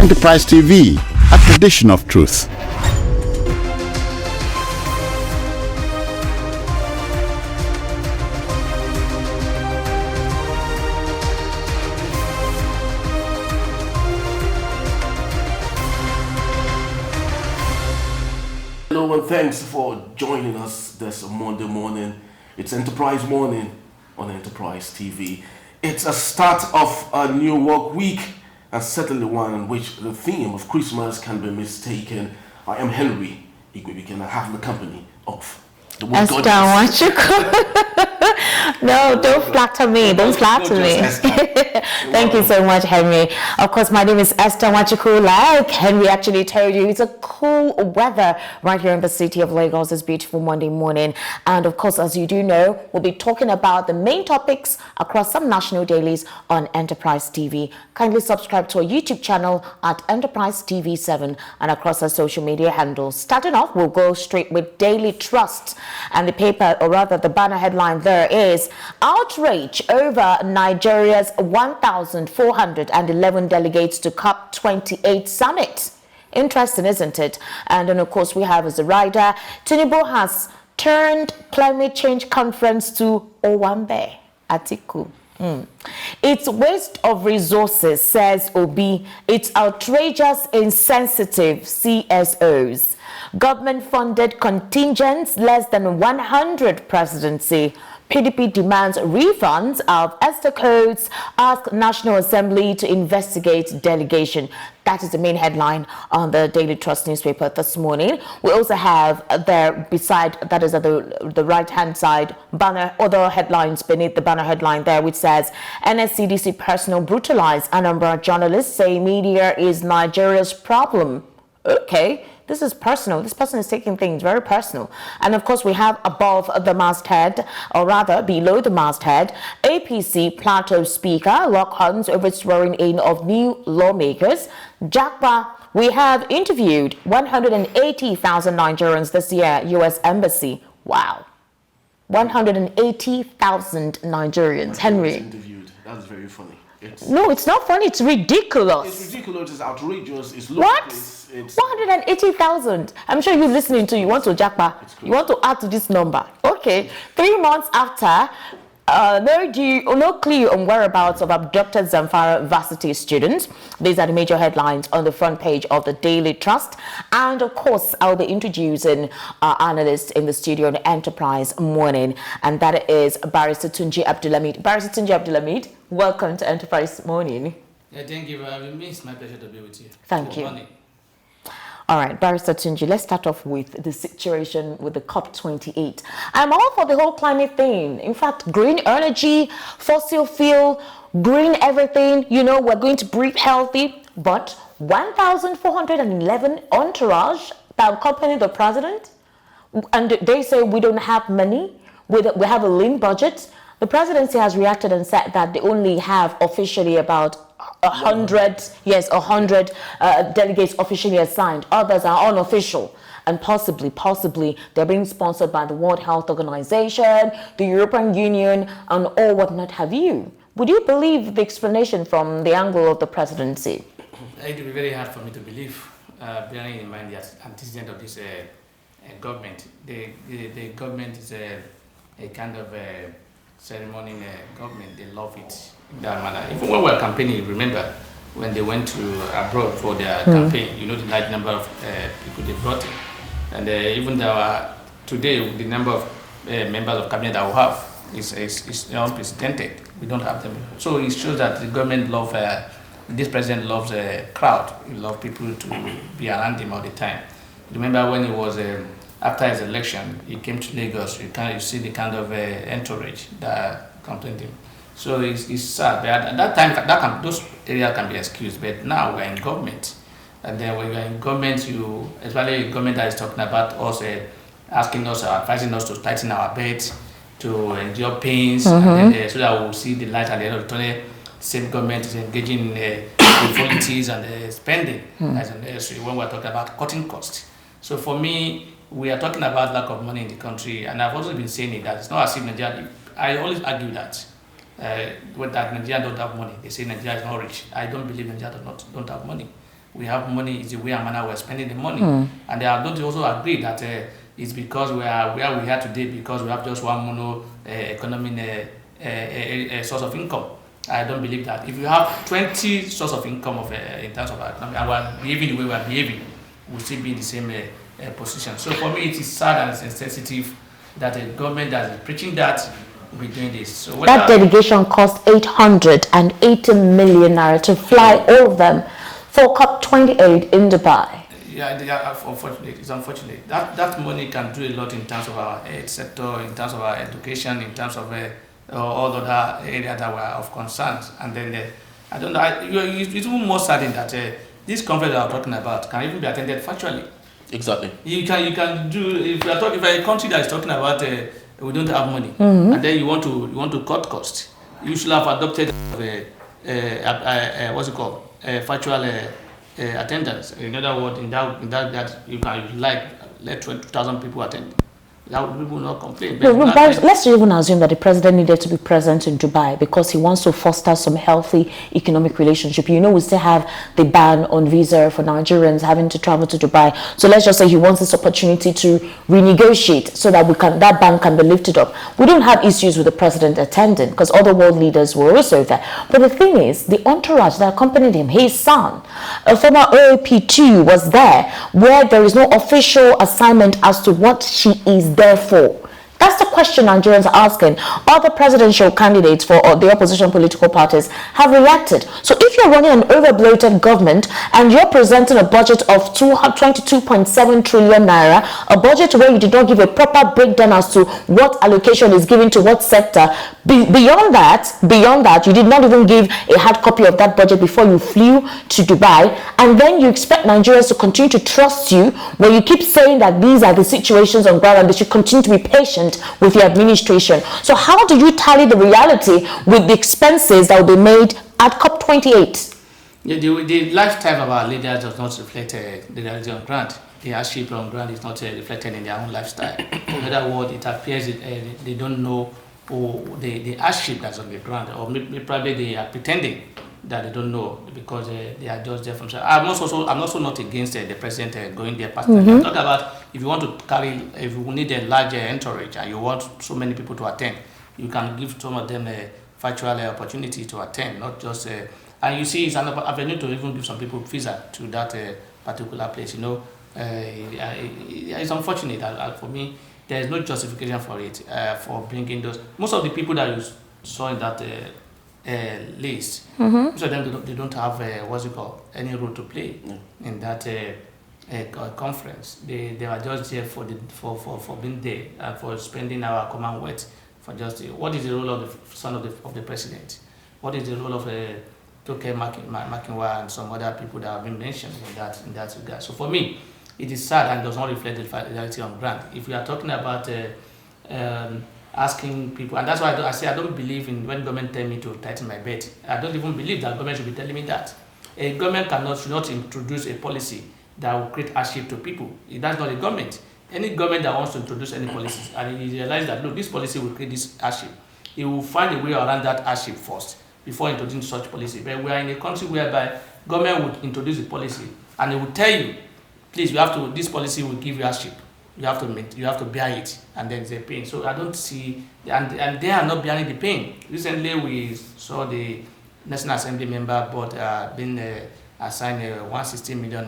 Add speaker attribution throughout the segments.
Speaker 1: Enterprise TV, a tradition of truth.
Speaker 2: Hello and thanks for joining us this Monday morning. It's Enterprise Morning on Enterprise TV. It's a start of a new work week, and certainly one in which the theme of Christmas can be mistaken. I am Henry Igwe, and I have the company of the word goddess.
Speaker 3: No, don't flatter me. Don't flatter me. Thank you so much, Henry. Of course, my name is Esther Wachuku. Like Henry actually told you, it's a cool weather right here in the city of Lagos this beautiful Monday morning. And of course, as you do know, we'll be talking about the main topics across some national dailies on Enterprise TV. Kindly subscribe to our YouTube channel at Enterprise TV 7 and across our social media handles. Starting off, we'll go straight with Daily Trust. And the paper, or rather the banner headline there is Outrage over Nigeria's 1,411 delegates to COP28 summit. Interesting, isn't it? And then, of course, we have as a rider, Tinubu has turned climate change conference to Owambe, Atiku. It's waste of resources, says Obi. It's outrageous, insensitive CSOs. Government-funded contingents less than 100 presidency. PDP demands refunds of ESTA codes, ask National Assembly to investigate delegation. That is the main headline on the Daily Trust newspaper this morning. We also have there beside, that is at the right-hand side, banner, other headlines beneath the banner headline there, which says, NSCDC personnel brutalized. Anambra journalists say media is Nigeria's problem. Okay. This is personal. This person is taking things very personal. And of course, we have above the masthead, or rather below the masthead, APC Plateau Speaker lock horns over swearing in of new lawmakers. Jakba, we have interviewed 180,000 Nigerians this year, U.S. Embassy. Wow. 180,000 Nigerians. Henry.
Speaker 2: Interviewed. That's very funny.
Speaker 3: No, it's not funny. It's ridiculous.
Speaker 2: It's ridiculous. It's outrageous. It's
Speaker 3: what?
Speaker 2: It's
Speaker 3: 180,000. I'm sure you're listening to. You want to jackpot. You want to add to this number. Okay. 3 months after, no clue on whereabouts of abducted Zamfara varsity students. These are the major headlines on the front page of the Daily Trust. And of course, I'll be introducing our analyst in the studio on Enterprise Morning, and that is Barrister Tunji Abdulhamid. Barrister Tunji Abdulhamid, welcome to Enterprise Morning.
Speaker 4: Yeah, thank you for having me. It's my pleasure to be with you.
Speaker 3: Thank you. All right, Barrister Tunji, let's start off with the situation with the COP28. I'm all for the whole climate thing. In fact, green energy, fossil fuel, green everything, you know, we're going to breathe healthy. But 1,411 entourage that accompany the president, and they say we don't have money, we have a lean budget. The presidency has reacted and said that they only have officially about 100 delegates officially assigned. Others are unofficial, and possibly they're being sponsored by the World Health Organization, the European Union, and all whatnot have you. Would you believe the explanation from the angle of the presidency?
Speaker 4: It would be very hard for me to believe, bearing in mind the antecedent of this government. The government is a kind of ceremony government. They love it in that manner. Even when we were campaigning, remember when they went to abroad for their campaign, you know the large number of people they brought in. And even today, the number of members of cabinet that we have is unprecedented. We don't have them. So it shows that the government loves, this president loves a crowd. He loves people to be around him all the time. Remember when he was after his election, he came to Lagos. You see the kind of entourage that accompanied him. So it's sad. But at that time, those areas can be excused. But now we're in government, and then when you're in government, especially a government that is talking about us, asking us, advising us to tighten our belts, to endure pains, and then, so that we'll see the light at the end of the tunnel. The same government is engaging in politics and spending as necessary when we're talking about cutting costs. So for me, we are talking about lack of money in the country, and I've also been saying it, that it's not as if Nigeria, I always argue that that Nigeria don't have money. They say Nigeria is not rich. I don't believe Nigeria don't have money. we have money, is the way and manner we're spending the money. And I don't also agree that it's because we are where we are today because we have just one mono economic source of income. I don't believe that. If you have 20 source of income in terms of our economy and we're behaving the way we're behaving, we'll still be in the same position. So for me, it is sad and sensitive that a government that is preaching that will be doing this. So
Speaker 3: that delegation cost 880 million naira to fly all of them for COP28 in Dubai.
Speaker 4: Yeah, unfortunately, it's unfortunate. That money can do a lot in terms of our health sector, in terms of our education, in terms of all other areas that were of concern. And then I don't know. It's even more saddening that this conference that I'm talking about can even be attended virtually.
Speaker 2: Exactly.
Speaker 4: You can do if a country that is talking about we don't have money, and then you want to cut costs. You should have adopted what's it called virtual attendance. In other words, in that you can let 20,000 people attend. That people will not complain.
Speaker 3: No, let's even assume that the president needed to be present in Dubai because he wants to foster some healthy economic relationship. You know, we still have the ban on visa for Nigerians having to travel to Dubai. So let's just say he wants this opportunity to renegotiate so that that ban can be lifted up. We don't have issues with the president attending because other world leaders were also there. But the thing is, the entourage that accompanied him, his son, a former OAP2, was there, where there is no official assignment as to what she is therefore. That's the question Nigerians are asking. Other presidential candidates for the opposition political parties have reacted. So if you're running an over-bloated government and you're presenting a budget of 22.7 trillion naira, a budget where you did not give a proper breakdown as to what allocation is given to what sector, beyond that, you did not even give a hard copy of that budget before you flew to Dubai, and then you expect Nigerians to continue to trust you when you keep saying that these are the situations on ground and they should continue to be patient with your administration. So how do you tally the reality with the expenses that will be made at COP28?
Speaker 4: Yeah, the lifestyle of our leaders does not reflect the reality on ground. The hardship on ground is not reflected in their own lifestyle. In other words, it appears they don't know the hardship that's on the ground, or maybe probably they are pretending that they don't know because they are just there from. I'm also not against the president going there personally. I'm talking about if you want to if you need a larger entourage and you want so many people to attend, you can give some of them a virtual opportunity to attend, not just. And you see, it's an avenue to even give some people visa to that particular place. You know, it's unfortunate that for me there is no justification for it for bringing those. Most of the people that you saw in that. List. So then they don't have any role to play in that conference. They are just there for being there and for spending our Commonwealth for just what is the role of the son of the president? What is the role of Toke Makinwa and some other people that have been mentioned in that regard? So for me, it is sad and does not reflect the reality on ground. If we are talking about asking people, and that's why I say I don't believe in when government tell me to tighten my belt. I don't even believe that government should be telling me that. A government should not introduce a policy that will create hardship to people. That's not a government. Any government that wants to introduce any policies and he realizes that look, this policy will create this hardship, he will find a way around that hardship first before introducing such policy. But we are in a country whereby government would introduce a policy and it will tell you, please, this policy will give you hardship. You have to bear it, and then the pain. So I don't see, and they are not bearing the pain. Recently, we saw the National Assembly member being assigned a 160 million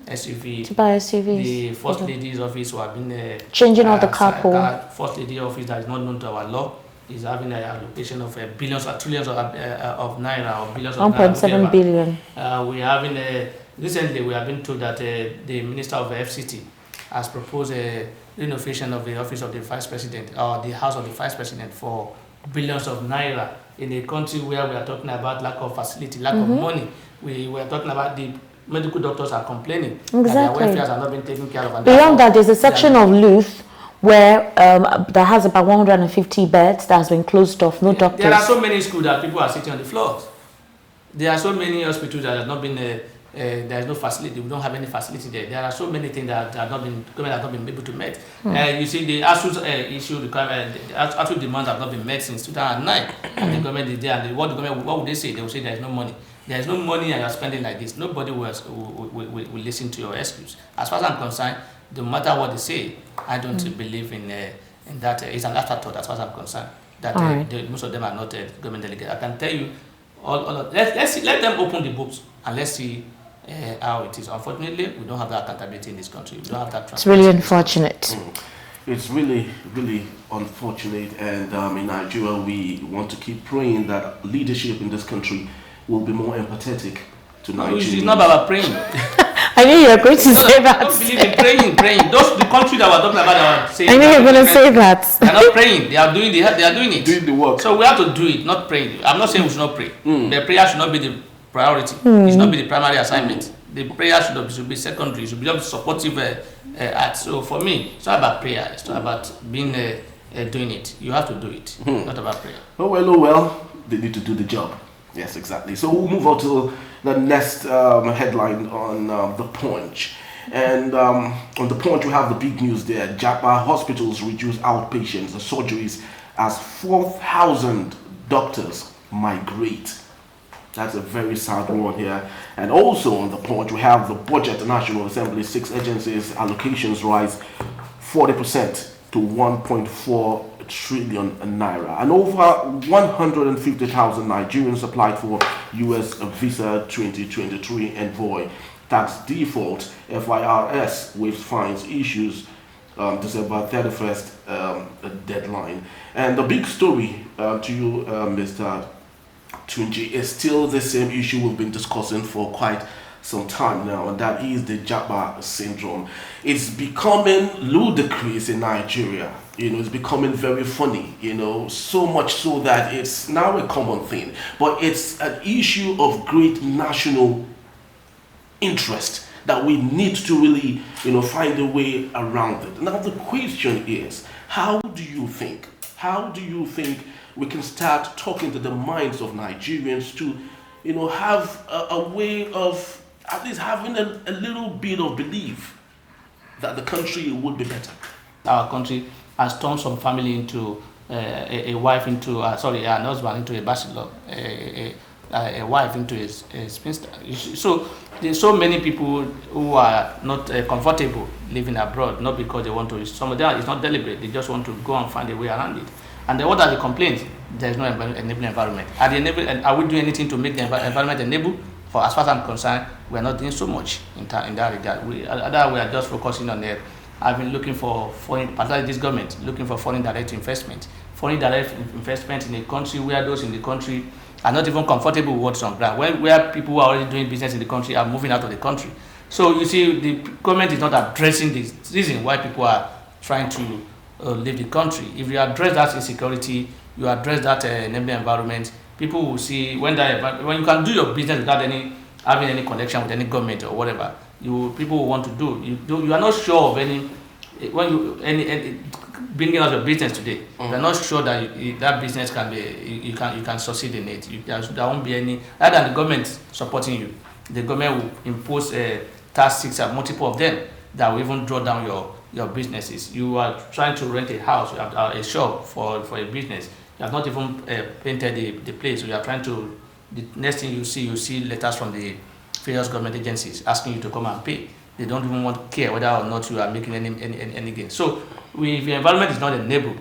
Speaker 4: SUV
Speaker 3: to buy SUVs.
Speaker 4: The First Lady's office who have been
Speaker 3: changing all the carpool.
Speaker 4: First Lady office that is not known to our law is having an allocation of billions or trillions of naira or billions of naira.
Speaker 3: 1.7 billion.
Speaker 4: Recently we have been told that the Minister of the FCT has proposed a renovation of the office of the Vice President or the House of the Vice President for billions of naira in a country where we are talking about lack of facility, lack of money. We are talking about the medical doctors are complaining that their welfares are not being taken care of.
Speaker 3: Beyond that, there's a section of Luth where that has about 150 beds that has been closed off, no doctors.
Speaker 4: There are so many schools that people are sitting on the floors. There are so many hospitals that have not been there is no facility. We don't have any facility there. There are so many things that government has not been able to meet. You see, the ASU's issue requirement, ASU demands have not been met since 2009. And the government is there. And what would they say? They will say there is no money. There's no money and you're spending like this. Nobody will listen to your excuse. As far as I'm concerned, no matter what they say, I don't believe in that. It's an afterthought as far as I'm concerned. That most of them are not government delegates. I can tell you, let them open the books and let's see how it is. Unfortunately, we don't have that accountability in this country. We don't have that.
Speaker 3: It's really unfortunate.
Speaker 2: It's really, really unfortunate, and in Nigeria, we want to keep praying that leadership in this country will be more empathetic to Nigeria.
Speaker 4: It's not about praying.
Speaker 3: I knew you were going to say that.
Speaker 4: I don't believe in praying. Those the country that we're talking about, saying.
Speaker 3: I knew you were going to say that.
Speaker 4: They're not praying. They are doing it.
Speaker 2: Doing the work.
Speaker 4: So we have to do it, not praying. I'm not saying we should not pray. The prayer should not be the priority. It should not be the primary assignment. The prayer should be secondary. It should be just supportive act. So for me, it's not about prayer. It's not about being doing it. You have to do it. Not about prayer.
Speaker 2: Oh well. They need to do the job. Yes, exactly. So we'll move on to the next headline on The Punch. And on The Punch, we have the big news there. Japa hospitals reduce outpatients and surgeries as 4,000 doctors migrate. That's a very sad one here. And also on The Punch, we have the budget, the National Assembly, 6 agencies, allocations rise 40% to 1.4 trillion naira, and over 150,000 Nigerians applied for U.S. visa 2023 envoy tax default. FIRS with fines issues December 31st deadline. And the big story to you, Mr. Tunji, is still the same issue we've been discussing for quite some time now, and that is the Japa syndrome. It's becoming ludicrous in Nigeria. It's becoming very funny, so much so that it's now a common thing. But it's an issue of great national interest that we need to really, find a way around it. Now the question is, how do you think we can start talking to the minds of Nigerians to, have a way of at least having a little bit of belief that the country would be better?
Speaker 4: Our country has turned some family into an husband into a bachelor, a wife into a spinster. So there's so many people who are not comfortable living abroad, not because they want to. Some of them, it's not deliberate. They just want to go and find a way around it. And then what are the complaints? There's no enabling environment. Are we doing anything to make the environment enable? For as far as I'm concerned, we're not doing so much in that regard. We are just focusing on the. I've been looking for particularly this government, looking for foreign direct investment. Foreign direct investment in a country where those in the country are not even comfortable with what's on ground, where people who are already doing business in the country are moving out of the country. So you see, the government is not addressing the reason why people are trying to leave the country. If you address that insecurity, you address that enabling environment, people will see when you can do your business without having any connection with any government or whatever. People will want to do. You are not sure of any bringing out your business today. You are not sure that that business can be you can succeed in it. There won't be any other than the government supporting you. The government will impose taxes, multiple of them, that will even draw down your businesses. You are trying to rent a house, you have a shop for a business. You have not even painted the place. So you are trying to. The next thing you see letters from the various government agencies asking you to come and pay. They don't even care whether or not you are making any gain. So if the environment is not enabled,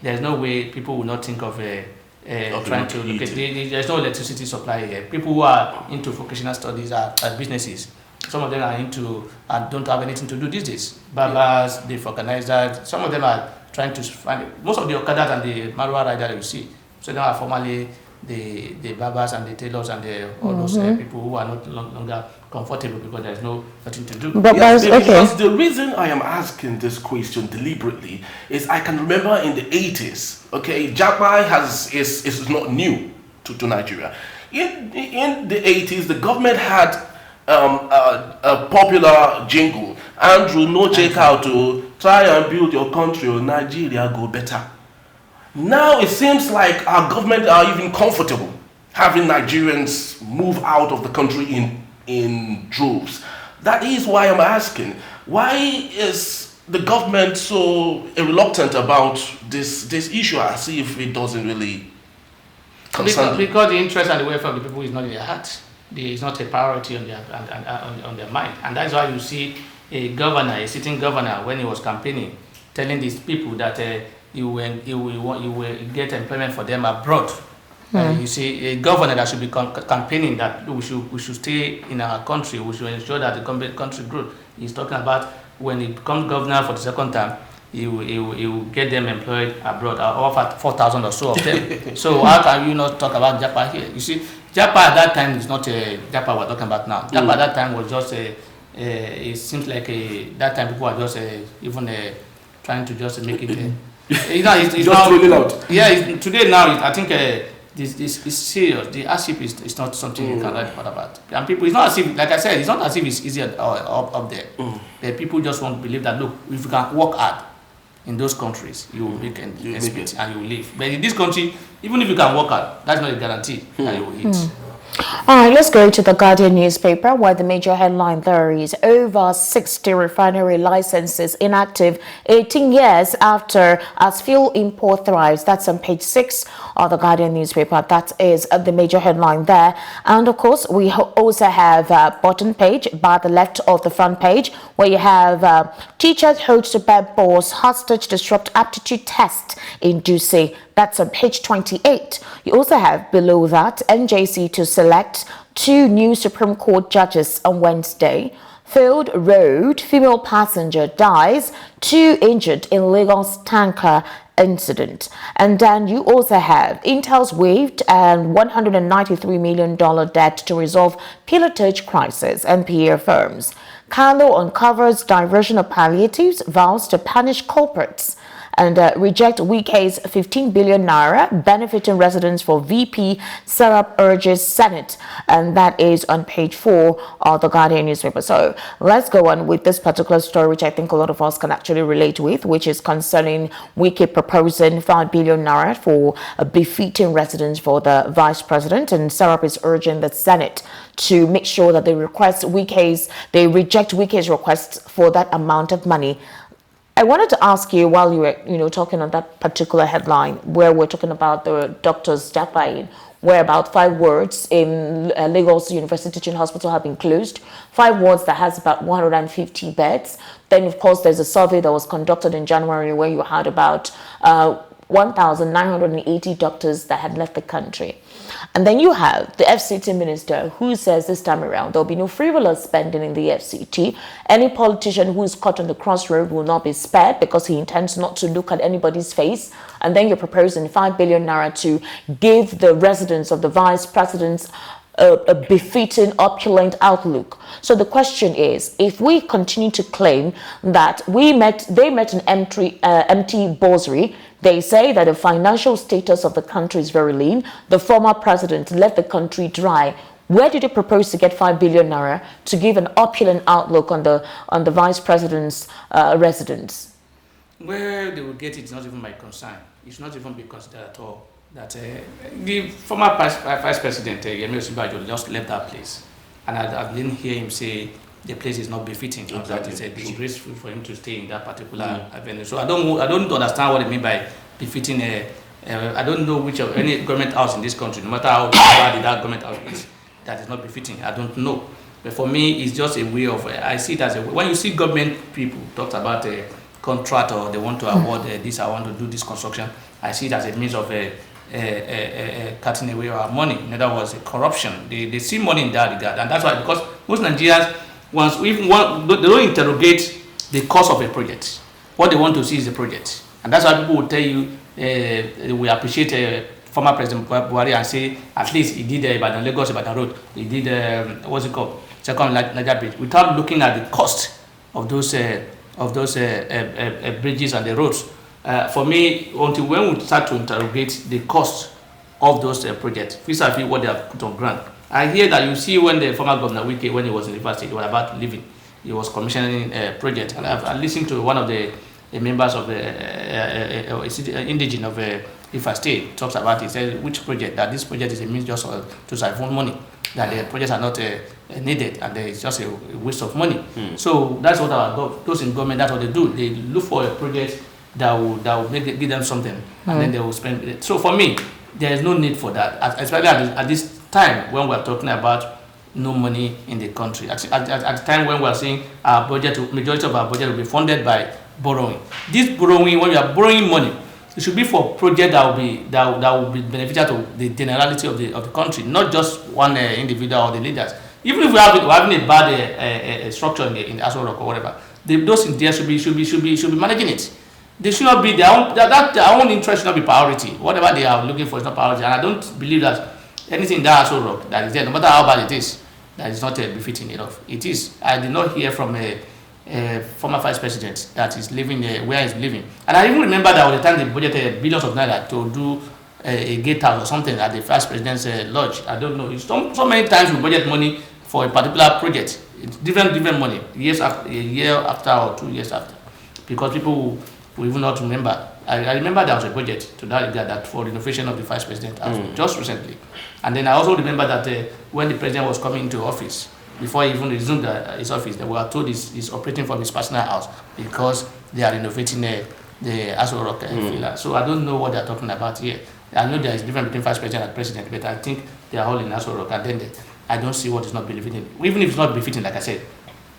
Speaker 4: there's no way people will not think of trying to look at there's no electricity supply here. People who are into vocational studies are businesses. Some of them are into and don't have anything to do these days. Barbers, they've organized that. Some of them are trying to find most of the Okadas and the Marwa riders that you see. So they are formerly the barbers and the tailors and all those people who are not longer comfortable because there's nothing to do.
Speaker 2: Because the reason I am asking this question deliberately is I can remember in the 80s, Japa is not new to Nigeria. In the 80s, the government had a popular jingle, Andrew, no check out to try and build your country or Nigeria go better. Now it seems like our government are even comfortable having Nigerians move out of the country in droves. That is why I'm asking, why is the government so reluctant about this issue as if it doesn't really concern them?
Speaker 4: Because the interest and the welfare of the people is not in their heart. it's not a priority on their mind. And that's why you see a sitting governor, when he was campaigning, telling these people that you will get employment for them abroad. You see, a governor that should be campaigning that we should stay in our country, we should ensure that the country grows. He's talking about when he becomes governor for the second time, he will get them employed abroad, offer 4,000 or so of them. So how can you not talk about Japa here? You see, Japa at that time is not a Japa we're talking about now. Japa at that time was just it seems like that time people are just even trying to just make it. It's
Speaker 2: just
Speaker 4: now,
Speaker 2: rolling out.
Speaker 4: Yeah, today now I think this is serious. The hardship is not something you can write about. And people, it's not as if, like I said, it's not as if it's easy up there. The people just want to believe that, look, if you can work hard in those countries, you will make and you will live. But in this country, even if you can work hard, that's not a guarantee that you will eat.
Speaker 3: All right, let's go to the Guardian newspaper, where the major headline there is over 60 refinery licenses inactive 18 years after as fuel import thrives. That's on page 6 of the Guardian newspaper. That is the major headline there. And of course, we also have a bottom page by the left of the front page, where you have teachers hold to bed boss hostage disrupt aptitude test in Dusi. That's on page 28. You also have below that NJC to select 2 new Supreme Court judges on Wednesday. Failed road, female passenger dies, 2 injured in Lagos tanker incident. And then you also have Intel's waived and $193 million debt to resolve pilotage crisis, NPA firms. Carlo uncovers diversion of palliatives, vows to punish culprits. And reject Wike's 15 billion naira benefiting residents for VP. Sarab urges Senate, and that is on page 4 of the Guardian newspaper. So let's go on with this particular story, which I think a lot of us can actually relate with, which is concerning Wike proposing 5 billion naira for befitting residents for the vice president, and Sarab is urging the Senate to make sure that they reject Wike's request for that amount of money. I wanted to ask you, while you were, talking on that particular headline, where we're talking about the doctors dying, where about 5 wards in Lagos University Teaching Hospital have been closed, 5 wards that has about 150 beds. Then, of course, there's a survey that was conducted in January where you had about 1,980 doctors that had left the country. And then you have the FCT minister who says this time around there'll be no frivolous spending in the FCT. Any politician who is caught on the crossroad will not be spared because he intends not to look at anybody's face. And then you're proposing 5 billion naira to give the residents of the vice presidents a befitting opulent outlook. So the question is, if we continue to claim that they met an empty bursary, they say that the financial status of the country is very lean. The former president left the country dry. Where did they propose to get 5 billion naira to give an opulent outlook on the vice president's residence?
Speaker 4: Where they will get it is not even my concern. It's not even because at all that the former vice president Yemi Osinbajo just left that place, and I didn't hear him say the place is not befitting. Exactly. That it's disgraceful for him to stay in that particular venue. So I don't understand what they mean by befitting. I don't know which of any government house in this country, no matter how bad that government house is, that is not befitting. I don't know. But for me, it's just a way of. I see it as a way. When you see government people talk about a contract or they want to award this, I want to do this construction, I see it as a means of cutting away our money. In other words, corruption. They see money in that regard, and that's why, because most Nigerians, they don't interrogate the cost of a project. What they want to see is the project, and that's why people will tell you we appreciate former President Buhari and say at least he did Ibadan Lagos Ibadan Road, he did what's it called, Second Niger Bridge, without looking at the cost of those bridges and the roads. For me, until when we start to interrogate the cost of those projects, vis-a-vis what they have put on ground. I hear that you see when the former governor Wike, when he was in the university, he was about leaving, he was commissioning a project, and I listened to one of the members of the indigene of Ifa State talks about it. He said which project, that this project is a means just to siphon money, that the projects are not needed, and it's just a waste of money. So that's what those in government, that's what they do. They look for a project that will give them something, and then they will spend it. So for me, there is no need for that, especially at this time when we are talking about no money in the country. At the time when we are saying our budget, majority of our budget will be funded by borrowing. This borrowing, when you are borrowing money, it should be for projects that will be beneficial to the generality of the country, not just one individual or the leaders. Even if we're having a bad structure in the Aso Rock or whatever, those in there should be managing it. They should not be their own interest should not be priority. Whatever they are looking for is not priority, and I don't believe that anything in that Aso Rock that is there, no matter how bad it is, that is not befitting enough. It is. I did not hear from a former vice president that is living where he's living, and I even remember that at the time they budgeted billions of naira to do a gatehouse or something at the vice president's lodge. I don't know. So many times we budget money for a particular project. It's different money, a year after or 2 years after, because people will even not remember. I remember there was a budget to that regard that for renovation of the vice president house just recently, and then I also remember that when the president was coming into office, before he even resumed his office, they were told he's operating from his personal house because they are renovating the Aso Rock villa. So I don't know what they're talking about here. I know there is difference between vice president and president, but I think they are all in Aso Rock, and then I don't see what is not befitting. Even if it's not befitting, like I said,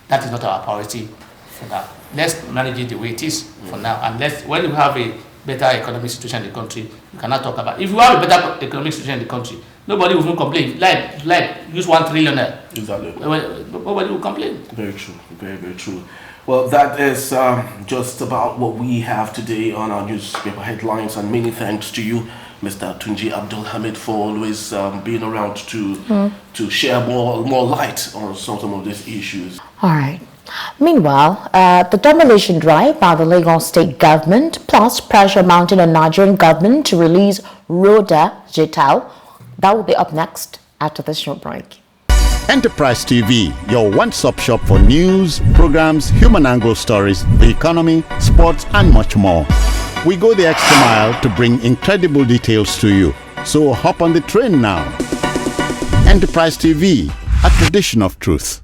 Speaker 4: that is not our priority for now. Let's manage it the way it is for now, and when you have a better economic situation in the country, you cannot talk about. If you have a better economic situation in the country, nobody will even complain. Like use 1 trillion.
Speaker 2: Exactly.
Speaker 4: Nobody will complain.
Speaker 2: Very true. Very, very true. Well, that is just about what we have today on our newspaper headlines, and many thanks to you, Mr. Tunji Abdul Hamid, for always being around to share more light on some of these issues.
Speaker 3: All right. Meanwhile, the demolition drive by the Lagos state government plus pressure mounting on Nigerian government to release Rhoda Jitao, that will be up next after this short break.
Speaker 1: Enterprise TV, your one-stop shop for news, programs, human angle stories, the economy, sports, and much more. We go the extra mile to bring incredible details to you. So hop on the train now. Enterprise TV, a tradition of truth.